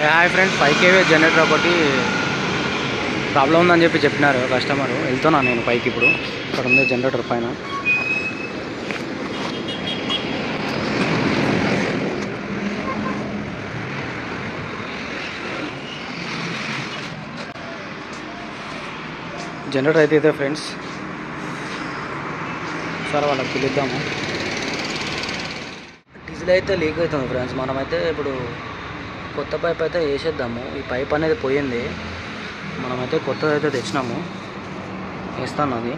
Hi friends, 5 kV generator ఒకటి problem ఉందని చెప్పినారు కస్టమర్. వెళ్తున్నా నేను పైకి. ఇప్పుడు ఇక్కడ ఉంది జనరేటర్ పైన. జనరేటర్ అయితే ఇదే ఫ్రెండ్స్. సార్ వాళ్ళకి పిలుద్దాము. డీజిల్ అయితే లీక్ అవుతుంది ఫ్రెండ్స్. మనమైతే ఇప్పుడు కొత్త పైప్ అయితే వేసేద్దాము. ఈ పైప్ అనేది పోయింది, మనమైతే కొత్తది అయితే తెచ్చినాము. వేస్తాను అది.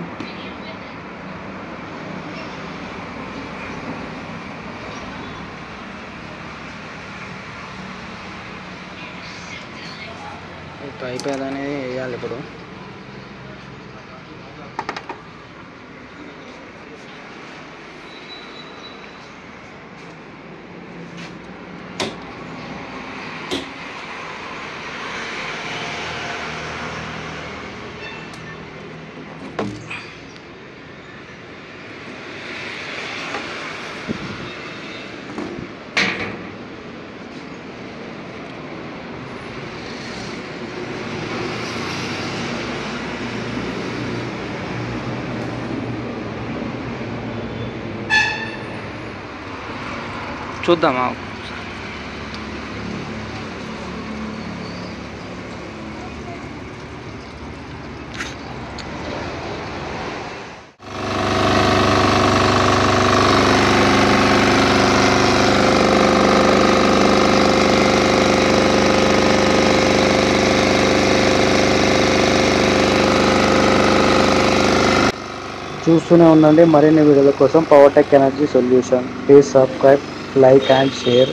ఈ పైప్ అనేది వేయాలి ఇప్పుడు. చూద్దామా. చూస్తూనే ఉండండి మరిన్ని వీడియోల కోసం. Power tech energy solution. Please subscribe, like and share.